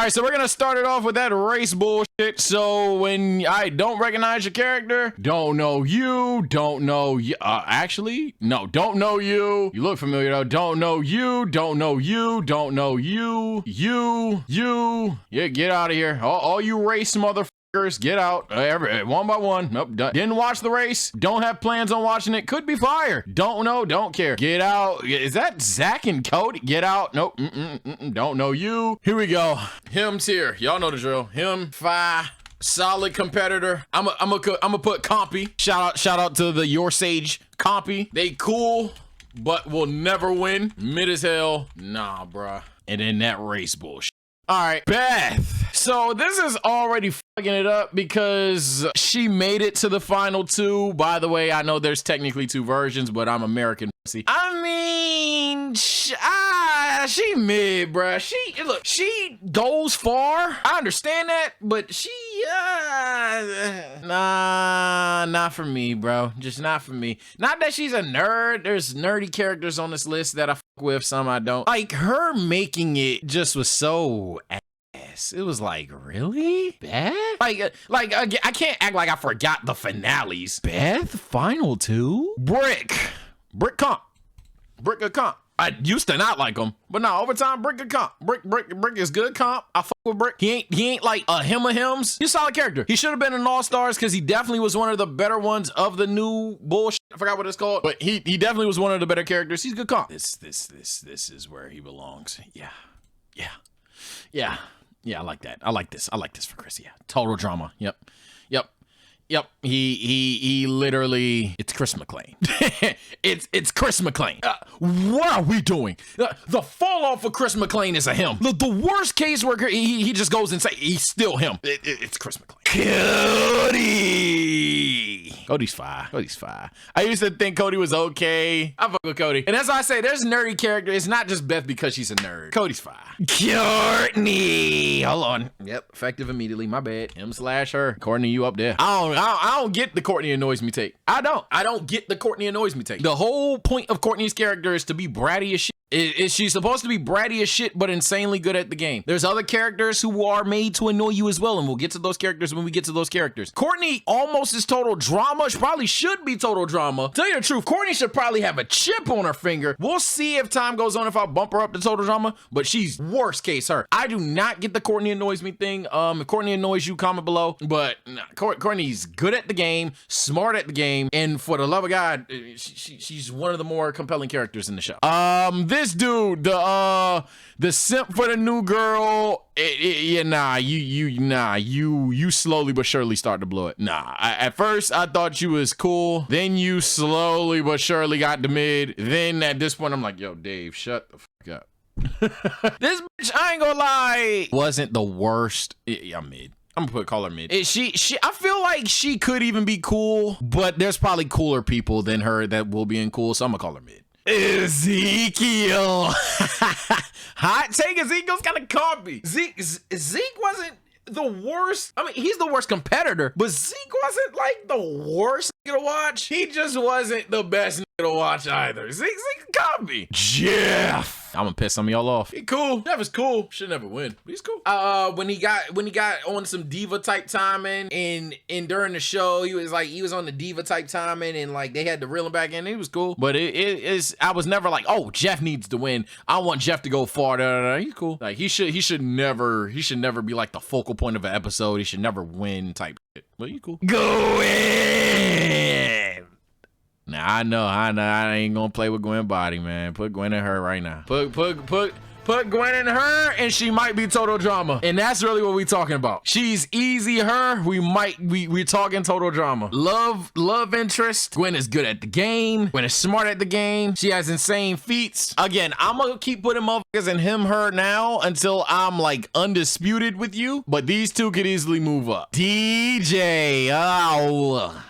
right, so we're gonna start it off with that race bullshit. So when I don't recognize your character, don't know you, actually, no, don't know you. You look familiar though. Don't know you, don't know you, don't know you. Yeah, get out of here. All you race motherfuckers, get out. One by one. Nope, didn't watch the race. Don't have plans on watching it. Could be fired. Don't know, don't care. Get out. Is that Zach and Cody? Get out. Nope. Don't know you. Here we go. Him's here. Y'all know the drill. Him, Fi. Solid competitor. I'm a put Compy. Shout out to the Your Sage Compy. They cool, but will never win. Mid as hell. Nah, bruh. And then that race bullshit. All right, Beth. So this is already fucking it up because she made it to the final two. By the way, I know there's technically two versions, but I'm American pussy. I mean, she mid, bruh. She goes far. I understand that, but she, not for me, bro. Just not for me. Not that she's a nerd. There's nerdy characters on this list that I fuck with, some I don't. Like, her making it just was so ass. It was like, really? Beth? Like, I can't act like I forgot the finales. Beth, final two? Brick comp. Brick a comp. I used to not like him, but now over time, Brick a comp. Brick is good comp. I fuck with Brick. He ain't like a him of hims. He's a solid character. He should have been in All Stars because he definitely was one of the better ones of the new bullshit. I forgot what it's called, but he definitely was one of the better characters. He's good comp. This is where he belongs. Yeah. I like that. I like this for Chris. Yeah. Total drama. Yep. He literally, it's Chris McClain. it's Chris McClain. What are we doing? The fall off of Chris McClain is a him. The worst case where he just goes and say he's still him. It's Chris McClain. Cody's fine. I used to think Cody was okay. I fuck with Cody. And as I say, there's nerdy character. It's not just Beth because she's a nerd. Cody's fine. Courtney. Hold on. Yep, effective immediately. My bad. Him/her. Courtney, you up there. I don't get the Courtney annoys me take. I don't get the Courtney annoys me take. The whole point of Courtney's character is to be bratty as shit. Is she supposed to be bratty as shit but insanely good at the game? There's other characters who are made to annoy you as well, and we'll get to those characters when we get to those characters. Courtney almost is total drama. She probably should be total drama. Tell you the truth, Courtney should probably have a chip on her finger. We'll see if time goes on if I bump her up to total drama, but she's worst case her. I do not get the Courtney annoys me thing. If Courtney annoys you, comment below. But nah, Courtney's good at the game, smart at the game, and for the love of God, she's one of the more compelling characters in the show. This dude, the simp for the new girl, you slowly but surely start to blow it. At first I thought you was cool, then you slowly but surely got to mid, then at this point I'm like, yo, Dave, shut the fuck up. This bitch, I ain't gonna lie, wasn't the worst. I'm mid. I'm gonna call her mid. I feel like she could even be cool, but there's probably cooler people than her that will be in cool, so I'm gonna call her mid. Ezekiel. Hot take, Ezekiel's kind of compy. Zeke wasn't the worst. I mean, he's the worst competitor, but Zeke wasn't like the worst nigga to watch. He just wasn't the best nigga to watch either. Zeke compy. Jeff. I'm gonna piss some of y'all off. He cool. Jeff is cool. Should never win, but he's cool. When he got on some diva type timing and during the show, he was on the diva type timing and like they had to reel him back in. It was cool, but I was never like, oh, Jeff needs to win. I want Jeff to go far. He's cool. Like he should never be like the focal point of an episode. He should never win type shit. But he's cool. Go in. Now I know I ain't gonna play with Gwen body, man. Put Gwen in her right now. Put Gwen in her and she might be total drama. And that's really what we talking about. She's easy her. We're talking total drama. Love interest. Gwen is good at the game. Gwen is smart at the game. She has insane feats. Again, I'm gonna keep putting motherfuckers in him, her now until I'm like undisputed with you. But these two could easily move up. DJ. Oh.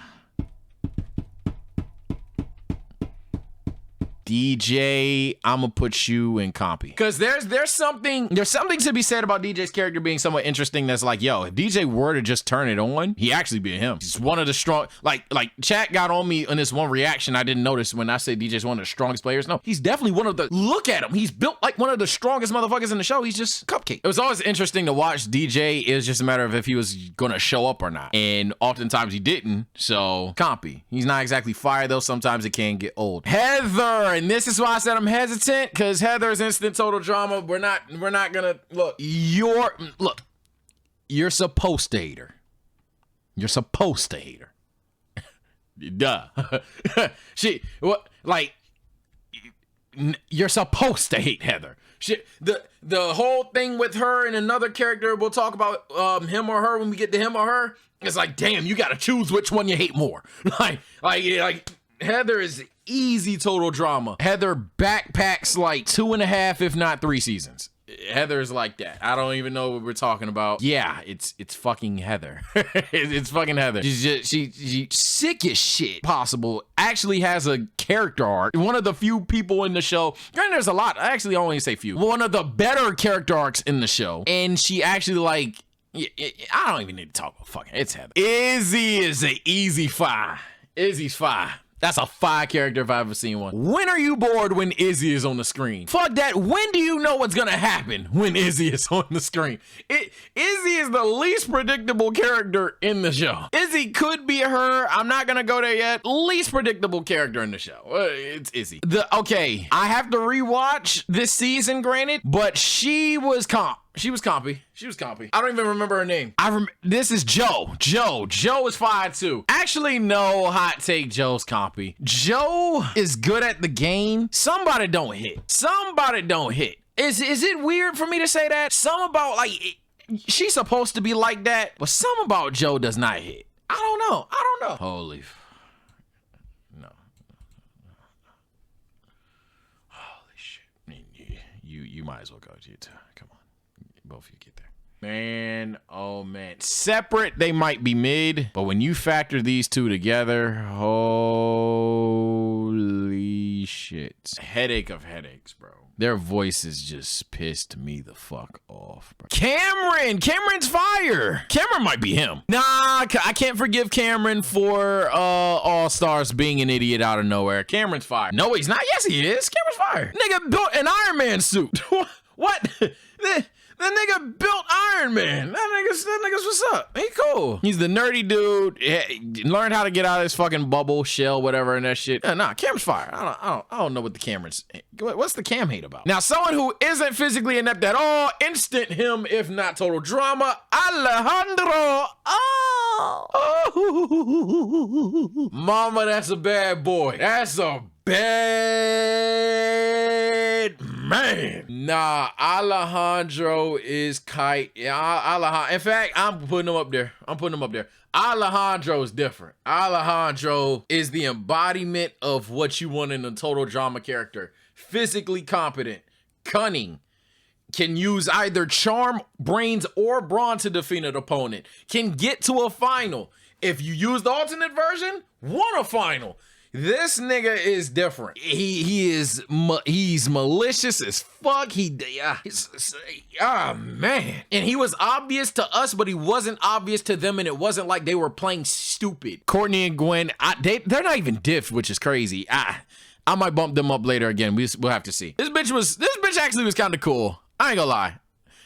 DJ, I'm gonna put you in compy. Because there's something to be said about DJ's character being somewhat interesting. That's like, yo, if DJ were to just turn it on, he actually be him. He's one of the strong, like chat got on me on this one reaction I didn't notice when I said DJ's one of the strongest players. No, he's definitely one of the, look at him. He's built like one of the strongest motherfuckers in the show. He's just cupcake. It was always interesting to watch DJ. It was just a matter of if he was gonna show up or not. And oftentimes he didn't, so compy. He's not exactly fire though. Sometimes it can get old. Heather, and this is why I said I'm hesitant, because Heather's instant total drama. We're not gonna look. You're supposed to hate her. You're supposed to hate her. Duh. You're supposed to hate Heather. The whole thing with her and another character, we'll talk about him or her when we get to him or her. It's like, damn, you gotta choose which one you hate more. like Heather is easy total drama. Heather backpacks like 2.5, if not 3 seasons. Heather is like that. I don't even know what we're talking about. Yeah, it's fucking Heather. It's fucking Heather. She's sick as shit possible. Actually has a character arc. One of the few people in the show, and there's a lot. I actually only say few. One of the better character arcs in the show. And she actually like, I don't even need to talk about fucking, it's Heather. Izzy is an easy 5. Izzy's 5. That's a 5 character if I've ever seen one. When are you bored when Izzy is on the screen? Fuck that. When do you know what's gonna happen when Izzy is on the screen? Izzy is the least predictable character in the show. Izzy could be her. I'm not gonna go there yet. Least predictable character in the show. It's Izzy. Okay, I have to rewatch this season, granted, but she was compy. I don't even remember her name. This is Joe. Joe is 5 too. Actually, no, hot take, Joe's compy. Joe is good at the game. Somebody don't hit. Is it weird for me to say that? Some about she's supposed to be like that, but some about Joe does not hit. I don't know. Holy shit. You might as well go to you too. Come on. Both of you get there. Man, oh man. Separate, they might be mid, but when you factor these two together, holy shit. Headache of headaches, bro. Their voices just pissed me the fuck off, bro. Cameron's fire. Cameron might be him. Nah, I can't forgive Cameron for All Stars being an idiot out of nowhere. Cameron's fire. No, he's not. Yes, he is. Cameron's fire. Nigga built an Iron Man suit. What? That nigga built Iron Man. That nigga's what's up. He cool. He's the nerdy dude. Learned how to get out of his fucking bubble, shell, whatever, and that shit. Nah, Cam's fire. I don't know what the Cameron's. What's the Cam hate about? Now, someone who isn't physically inept at all, instant him, if not total drama, Alejandro. Oh. Mama, that's a bad boy. That's a bad man. Nah, Alejandro is kite. Yeah, in fact, I'm putting him up there. Alejandro is different. Alejandro is the embodiment of what you want in a total drama character. Physically competent, cunning, can use either charm, brains, or brawn to defeat an opponent, can get to a final. If you use the alternate version, won a final. This nigga is different. He's malicious as fuck. Man. And he was obvious to us, but he wasn't obvious to them, and it wasn't like they were playing stupid. Courtney and Gwen, they're not even diffed, which is crazy. I might bump them up later again. We'll have to see. This bitch actually was kind of cool. I ain't gonna lie.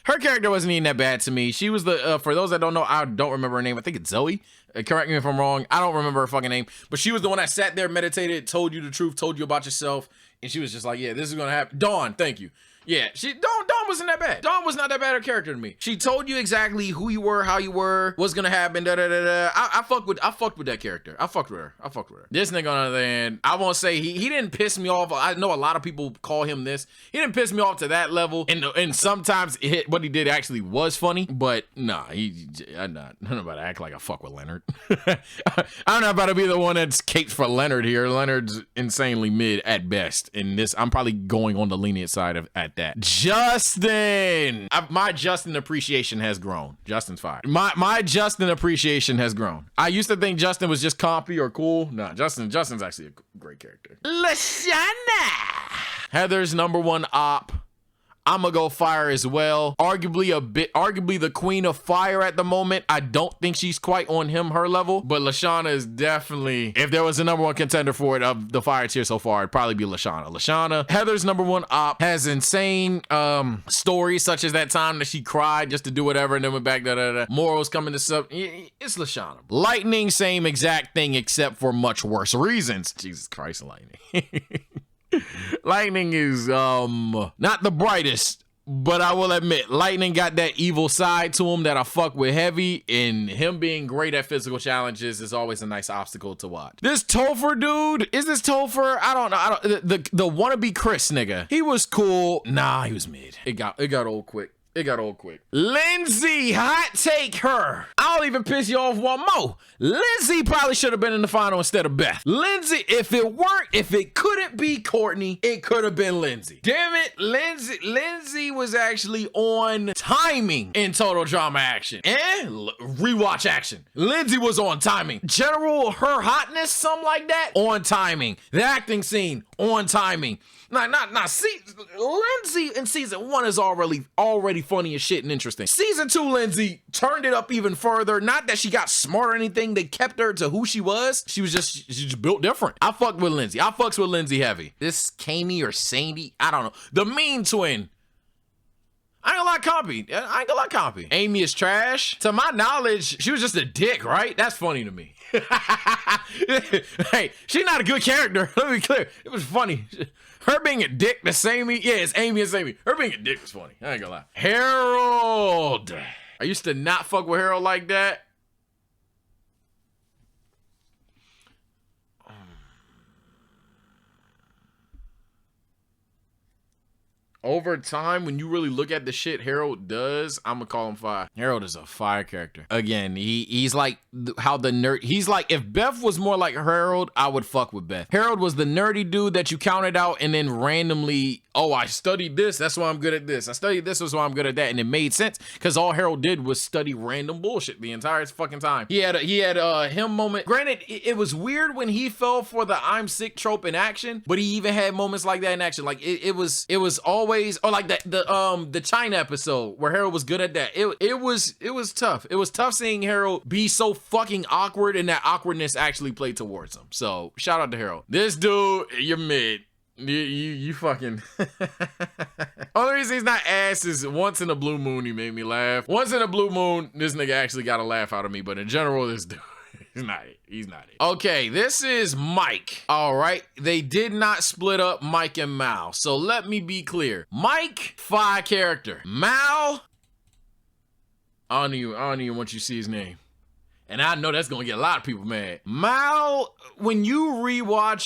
Her character wasn't even that bad to me. She was for those that don't know, I don't remember her name. I think it's Zoe. Correct me if I'm wrong. I don't remember her fucking name. But she was the one that sat there, meditated, told you the truth, told you about yourself. And she was just like, yeah, this is gonna happen. Dawn, thank you. Yeah, Dawn wasn't that bad. Dawn was not that bad a character to me. She told you exactly who you were, how you were, what's gonna happen, I fucked with that character. I fucked with her. This nigga on the other hand, I won't say he didn't piss me off. I know a lot of people call him this. He didn't piss me off to that level. And sometimes what he did actually was funny, but nah, I'm not about to act like I fuck with Leonard. I'm not about to be the one that's caped for Leonard here. Leonard's insanely mid at best. In this, I'm probably going on the lenient side at that. Justin. My Justin appreciation has grown. Justin's fire. My Justin appreciation has grown. I used to think Justin was just compy or cool. Nah, Justin's actually a great character. LaShawna. Heather's #1 op. I'm gonna go fire as well. Arguably the queen of fire at the moment. I don't think she's quite on her level, but LaShawna is definitely, if there was a #1 contender for it of the fire tier so far, it'd probably be LaShawna. Heather's #1 op has insane stories, such as that time that she cried just to do whatever and then went back, morals coming to sub. It's LaShawna. Lightning, same exact thing except for much worse reasons. Jesus Christ, Lightning. Lightning is not the brightest, but I will admit Lightning got that evil side to him that I fuck with heavy, and him being great at physical challenges is always a nice obstacle to watch. This Topher dude, is this Topher? I don't know. The wannabe Chris nigga, he was cool. Nah, he was mid. It got old quick. Lindsay, hot take her. I'll even piss you off one more. Lindsay probably should have been in the final instead of Beth. Lindsay, if it couldn't be Courtney, it could have been Lindsay. Damn it, Lindsay was actually on timing in Total Drama Action. And rewatch action. Lindsay was on timing. General, her hotness, something like that, on timing. The acting scene, on timing. See, Lindsay in season 1 is already funny as shit and interesting. Season 2, Lindsay turned it up even further. Not that she got smart or anything. They kept her to who she was. She just built different. I fucked with Lindsay. I fucks with Lindsay heavy. This Kami or Sandy, I don't know. The mean twin. I ain't gonna lie, copy. Amy is trash. To my knowledge, she was just a dick, right? That's funny to me. Hey, she's not a good character. Let me be clear. It was funny. Her being a dick to Sammy, yeah, it's Amy and Sammy. Her being a dick was funny. I ain't gonna lie. Harold. I used to not fuck with Harold like that. Over time, when you really look at the shit Harold does, I'm gonna call him fire. Harold is a fire character. Again, he's like how the nerd. He's like, if Beth was more like Harold, I would fuck with Beth. Harold was the nerdy dude that you counted out and then randomly, oh, I studied this, that's why I'm good at this. I studied this, that's why I'm good at that, and it made sense because all Harold did was study random bullshit the entire fucking time. He had a him moment. Granted, it was weird when he fell for the I'm sick trope in action, but he even had moments like that in action. Like it was always. Or like the China episode where Harold was good at that. It was tough. It was tough seeing Harold be so fucking awkward and that awkwardness actually played towards him. So shout out to Harold. This dude, you're mid. You fucking. Only reason he's not ass is once in a blue moon he made me laugh. Once in a blue moon, this nigga actually got a laugh out of me. But in general, this dude. He's not it. Okay, this is Mike. All right, they did not split up Mike and Mal. So let me be clear. Mike, fire character. Mal, I don't even want you to see his name. And I know that's gonna get a lot of people mad. Mal, when you rewatch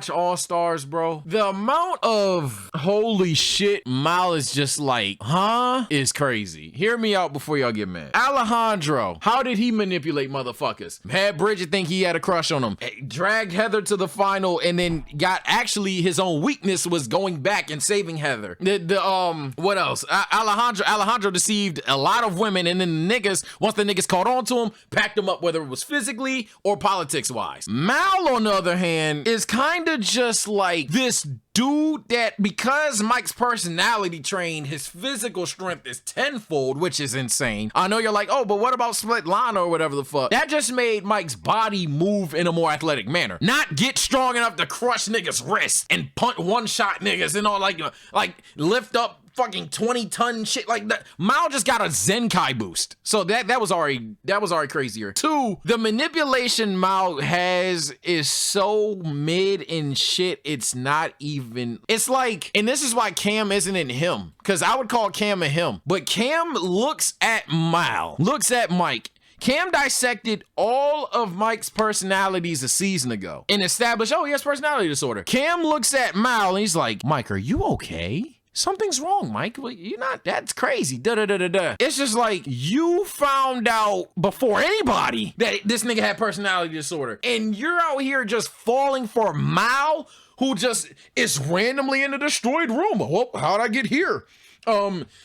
All Stars, bro, the amount of holy shit Mal is just like, huh, is crazy. Hear me out before y'all get mad. Alejandro, how did he manipulate motherfuckers? Had Bridgette think he had a crush on him. Dragged Heather to the final and then got actually his own weakness was going back and saving Heather. What else? Alejandro deceived a lot of women and then the niggas, once the niggas caught on to him, packed him up, whether it was physically or politics wise. Mal, on the other hand, is kind of just like this dude that, because Mike's personality trained, his physical strength is tenfold, which is insane. I know you're like, oh, but what about Split Lana or whatever the fuck? That just made Mike's body move in a more athletic manner. Not get strong enough to crush niggas' wrists and punt one-shot niggas and all, like lift up fucking 20-ton shit like that. Mal just got a Zenkai boost. So that was already crazier. 2, the manipulation Mal has is so mid and shit, it's not even, it's like, and this is why Cam isn't in him, because I would call Cam a him, but Cam looks at Mal, looks at Mike. Cam dissected all of Mike's personalities a season ago and established, oh, he has personality disorder. Cam looks at Mal and he's like, Mike, are you okay? Something's wrong, Mike. You're not, that's crazy. Da-da-da-da-da. It's just like, you found out before anybody that this nigga had personality disorder. And you're out here just falling for Mal, who just is randomly in a destroyed room. Well, how'd I get here?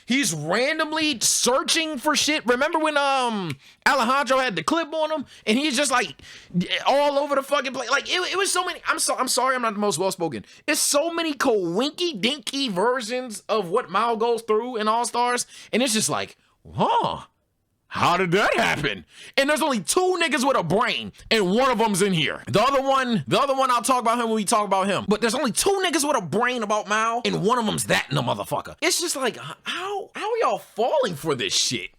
He's randomly searching for shit. Remember when Alejandro had the clip on him and he's just like all over the fucking place? Like it was so many. I'm sorry I'm not the most well spoken. It's so many coinky dinky versions of what Mal goes through in All Stars, and it's just like, huh? How did that happen? And there's only 2 niggas with a brain, and one of them's in here. The other one, I'll talk about him when we talk about him. But there's only 2 niggas with a brain about Mal, and one of them's that in the motherfucker. It's just like, how are y'all falling for this shit?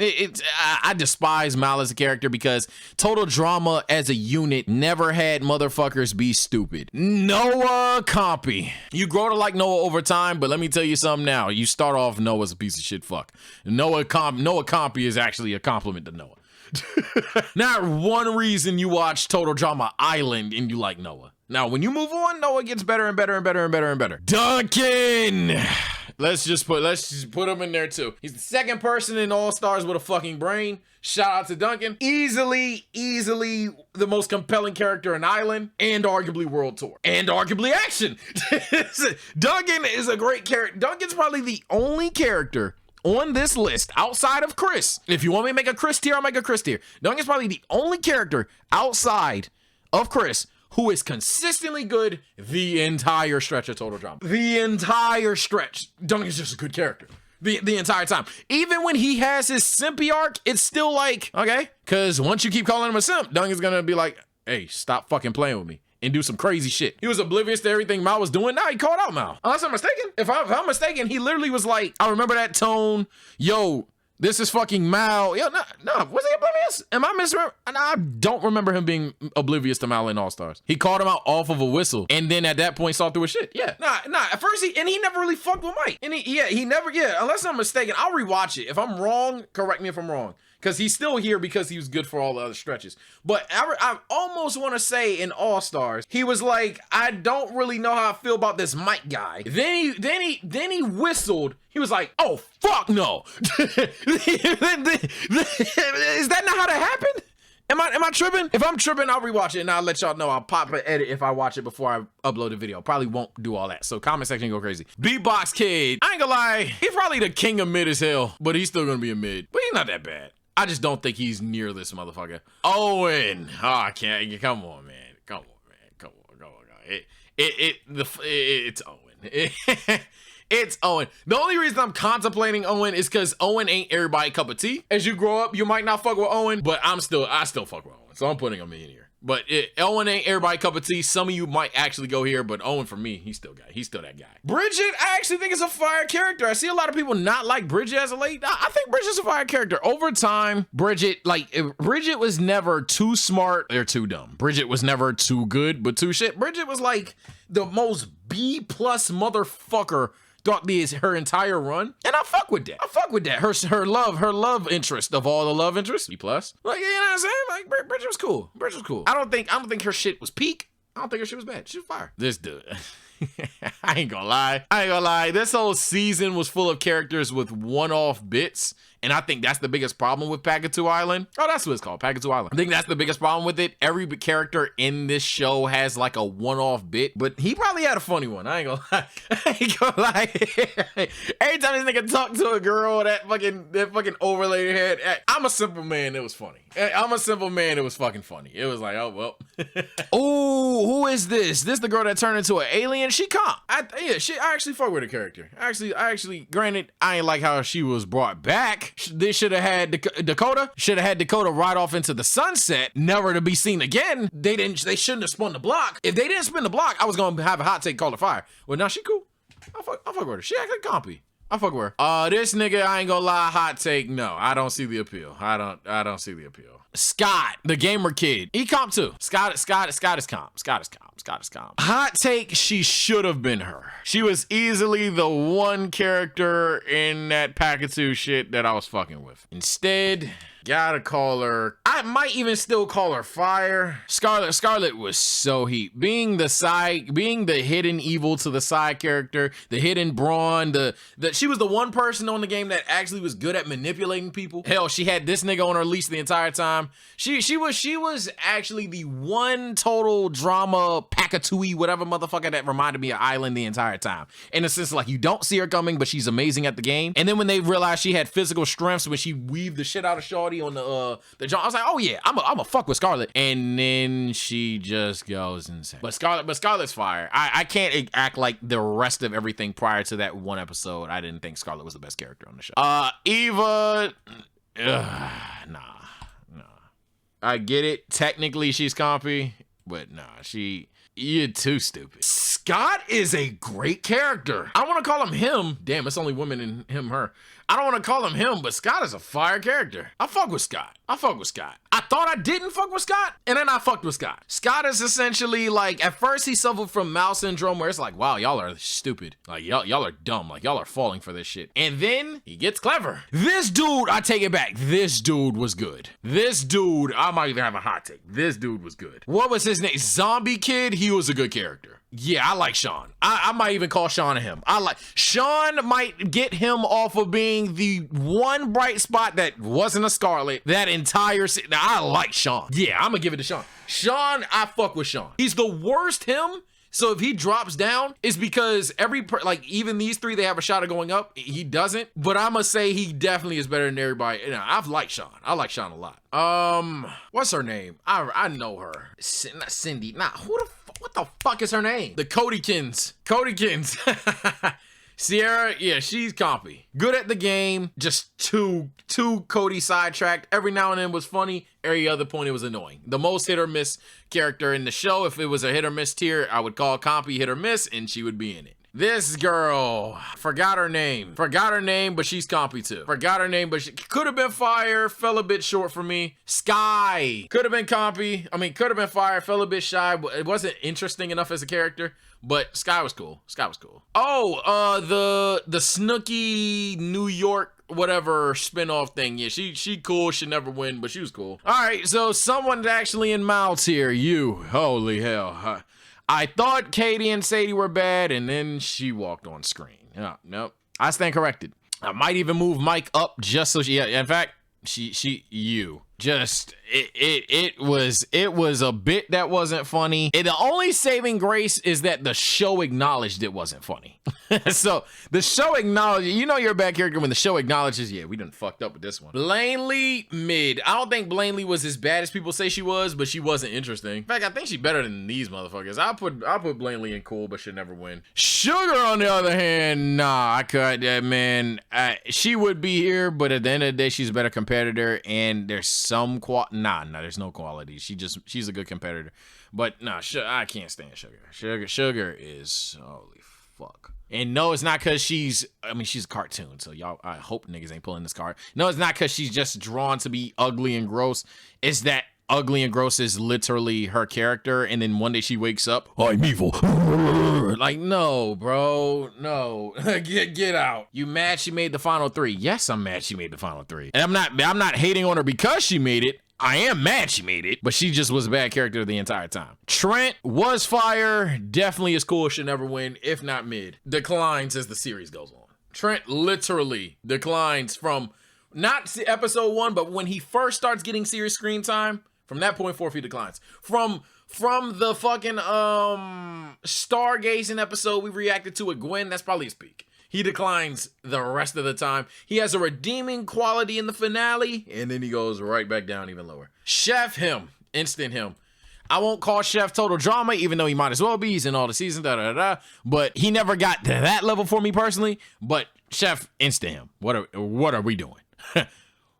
I despise Mal as a character because Total Drama as a unit never had motherfuckers be stupid. Noah Compy. You grow to like Noah over time, but let me tell you something now. You start off Noah's a piece of shit fuck. Noah Compy is actually a compliment to Noah. Not one reason you watch Total Drama Island and you like Noah. Now, when you move on, Noah gets better and better and better and better and better. Duncan! Let's just put him in there too. He's the second person in All Stars with a fucking brain. Shout out to Duncan. Easily the most compelling character in Island and arguably World Tour. And arguably Action. Duncan is a great character. Duncan's probably the only character on this list outside of Chris. If you want me to make a Chris tier, I'll make a Chris tier. Duncan's probably the only character outside of Chris who is consistently good the entire stretch of Total Drama. The entire stretch. Duncan's just a good character. The entire time. Even when he has his simpy arc, it's still like, okay, because once you keep calling him a simp, Duncan's gonna be like, hey, stop fucking playing with me and do some crazy shit. He was oblivious to everything Mal was doing. Now he called out Mal. Unless I'm mistaken. If I'm mistaken, he literally was like, I remember that tone. Yo, this is fucking Mal. Yo, no, was he oblivious? Am I misremembering? I don't remember him being oblivious to Mal in All Stars. He called him out off of a whistle, and then at that point saw through his shit. Yeah, nah. At first, he never really fucked with Mike, and he never. Unless I'm mistaken, I'll rewatch it. If I'm wrong, correct me if I'm wrong. Because he's still here because he was good for all the other stretches. But I almost want to say in All Stars, he was like, I don't really know how I feel about this Mike guy. Then he whistled. He was like, oh, fuck no. Is that not how that happened? Am I tripping? If I'm tripping, I'll rewatch it and I'll let y'all know. I'll pop an edit if I watch it before I upload the video. Probably won't do all that. So comment section go crazy. Beatbox Kid. I ain't gonna lie. He's probably the king of mid as hell, but he's still gonna be a mid. But he's not that bad. I just don't think he's near this motherfucker. Owen. Oh, I can't. Come on, man. Come on. It's Owen. It's Owen. The only reason I'm contemplating Owen is because Owen ain't everybody cup of tea. As you grow up, you might not fuck with Owen, but I still fuck with Owen. So I'm putting him in here. But Owen ain't everybody cup of tea. Some of you might actually go here, but Owen for me, he's still that guy. Bridgette, I actually think is a fire character. I see a lot of people not like Bridgette as a late. I think Bridgette's a fire character. Over time, Bridgette was never too smart or too dumb. Bridgette was never too good, but too shit. Bridgette was like the most B+ motherfucker throughout her entire run, and I fuck with that. Her love interest of all the love interests, B+. Like, you know what I'm saying? Like, Bridgette was cool. I don't think her shit was peak. I don't think her shit was bad. She was fire. This dude. I ain't gonna lie. This whole season was full of characters with one-off bits, and I think that's the biggest problem with Pagatu Island. Oh, that's what it's called, Pagatu Island. I think that's the biggest problem with it. Every character in this show has like a one-off bit, but he probably had a funny one. I ain't gonna lie. Every time this nigga talked to a girl, that fucking overlay head. I'm a simple man. It was funny. I'm a simple man. It was fucking funny. It was like, oh well. Oh, who is this? This the girl that turned into an alien? She comp. I actually fuck with the character. Actually, granted, I ain't like how she was brought back. They should have had Dakota. Should have had Dakota ride off into the sunset, never to be seen again. They shouldn't have spun the block. If they didn't spin the block, I was gonna have a hot take called her fire. Well, now she cool. I fuck with her. She actually compy. I fuck with her. This nigga, I ain't gonna lie, hot take. No, I don't see the appeal. I don't see the appeal. Scott, the gamer kid, he comp too. Scott is comp. Hot take, she should have been her. She was easily the one character in that Pagatu shit that I was fucking with. Instead, gotta call her. I I might even still call her fire. Scarlet was so heat. Being the hidden evil to the side character, the hidden brawn, she was the one person on the game that actually was good at manipulating people. Hell, she had this nigga on her leash the entire time. She was actually the one total drama Pakatui, whatever motherfucker that reminded me of Island the entire time. In a sense, like, you don't see her coming, but she's amazing at the game. And then when they realized she had physical strengths, when she weaved the shit out of Shorty on the jump, I was like, oh yeah, I'm a fuck with Scarlet. And then she just goes insane. But Scarlet's fire. I can't act like the rest of everything prior to that one episode. I didn't think Scarlet was the best character on the show. Eva, nah. I get it. Technically, she's compy, but nah, you're too stupid. Scott is a great character. I want to call him him. Damn, it's only women in him, her. I don't want to call him him, but Scott is a fire character. I fuck with Scott. I thought I didn't fuck with Scott, and then I fucked with Scott. Scott is essentially like, at first he suffered from Mouse syndrome, where it's like, wow, y'all are stupid. Like, y'all are dumb. Like, y'all are falling for this shit. And then he gets clever. This dude, I take it back. This dude was good. This dude, I might even have a hot take. This dude was good. What was his name? Zombie Kid? He was a good character. Yeah, I like Sean. I might even call Sean him. Sean might get him off of being the one bright spot that wasn't a Scarlet that entire season. I like Sean. Yeah, I'm gonna give it to Sean. Sean, I fuck with Sean. He's the worst him. So if he drops down, it's because even these three, they have a shot of going up. He doesn't, but I'm gonna say he definitely is better than everybody. I've liked Sean. I like Sean a lot. What's her name? I know her. Not Cindy. What the fuck is her name? The Codykins. Sierra, yeah, she's compy. Good at the game, just too Cody sidetracked. Every now and then was funny. Every other point it was annoying. The most hit or miss character in the show, if it was a hit or miss tier, I would call compy hit or miss, and she would be in it. This girl, forgot her name, but she's compy too. Forgot her name, but she could have been fire, fell a bit short for me. Sky, could have been compy. Could have been fire, fell a bit shy, but it wasn't interesting enough as a character. But Sky was cool. Oh, the Snooki New York whatever spinoff thing. Yeah, she cool. She'll never win, but she was cool. All right, so someone's actually in mouths here. You, holy hell. I thought Katie and Sadie were bad, and then she walked on screen. Nope. I stand corrected. I might even move Mike up just so she. Yeah, in fact, you. Just it was a bit that wasn't funny. And the only saving grace is that the show acknowledged it wasn't funny. So the show acknowledged, you're a bad character when the show acknowledges, yeah, we done fucked up with this one. Blanley, mid. I don't think Blanley was as bad as people say she was, but she wasn't interesting. In fact, I think she's better than these motherfuckers. I'll put Blanley in cool, but she'll never win. Sugar, on the other hand, nah, I cut that, man. She would be here, but at the end of the day, she's a better competitor, and there's some there's no quality. She's a good competitor, but nah, I can't stand Sugar. Sugar is holy fuck. And no, it's not because she's a cartoon, so y'all, I hope niggas ain't pulling this card. No, it's not because she's just drawn to be ugly and gross. It's that ugly and gross is literally her character, and then one day she wakes up, I'm evil. Like, no, bro, no. get out. You mad she made the final three? Yes, I'm mad she made the final three. And I'm not hating on her because she made it. I am mad she made it, but she just was a bad character the entire time. Trent was fire, definitely is cool, should never win, if not mid. Declines as the series goes on. Trent literally declines from not episode 1, but when he first starts getting series screen time, from that point forth he declines. From the fucking stargazing episode we reacted to with Gwen, that's probably his peak. He declines the rest of the time. He has a redeeming quality in the finale, and then he goes right back down even lower. Chef, him. Instant him. I won't call Chef total drama, even though he might as well be. He's in all the seasons, but he never got to that level for me personally. But Chef, instant him. What are we doing?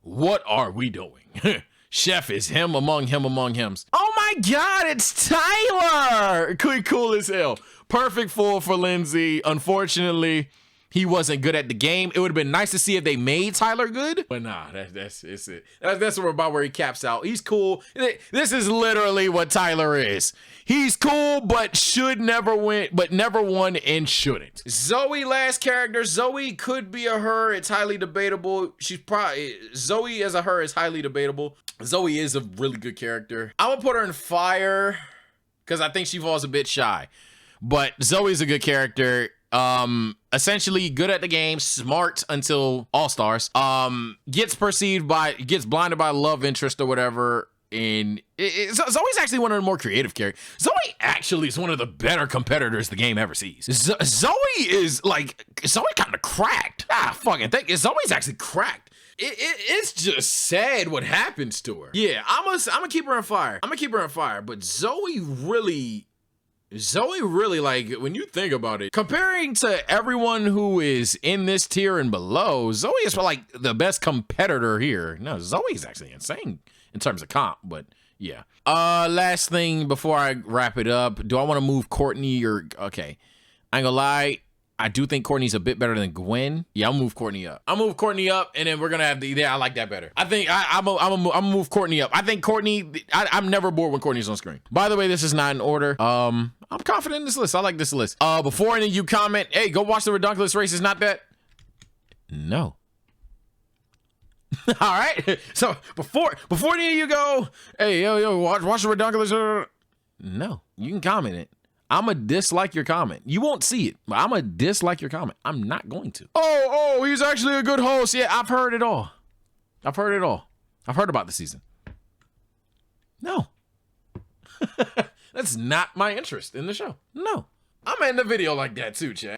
What are we doing? Chef is him among hims. Oh my God, it's Tyler! Cool as hell. Perfect fool for Lindsay. Unfortunately, he wasn't good at the game. It would have been nice to see if they made Tyler good, but nah, that's it. That's about where he caps out. He's cool. This is literally what Tyler is. He's cool, but should never win, but never won and shouldn't. Zoe, last character. Zoe could be a her. It's highly debatable. She's probably, Zoe as a her is highly debatable. Zoe is a really good character. I'm gonna put her in fire because I think she falls a bit shy, but Zoe's a good character. Essentially good at the game, smart until All-Stars, gets blinded by love interest or whatever. And Zoe's actually one of the more creative characters. Zoe actually is one of the better competitors the game ever sees. Zoe kind of cracked. Zoe's actually cracked. It's just sad what happens to her. Yeah, I'm gonna keep her on fire. But Zoe really, like, when you think about it, comparing to everyone who is in this tier and below, Zoe is like the best competitor here. No, Zoe's actually insane in terms of comp, but yeah. Last thing before I wrap it up, do I want to move Courtney or, okay, I ain't gonna lie, I do think Courtney's a bit better than Gwen. Yeah, I'll move Courtney up. And then we're gonna have I like that better. I think I'm gonna move Courtney up. I think Courtney, I'm never bored when Courtney's on screen. By the way, this is not in order. I'm confident in this list. I like this list. Before any of you comment, hey, go watch the Redunculous race. Is not that? No. All right. So before any of you go, hey, yo, watch the Redunculous. No, you can comment it. I'm a dislike your comment. You won't see it, but I'm a dislike your comment. I'm not going to. Oh, he's actually a good host. Yeah, I've heard it all. I've heard about the season. No. That's not my interest in the show. No. I'm in the video like that too, chat.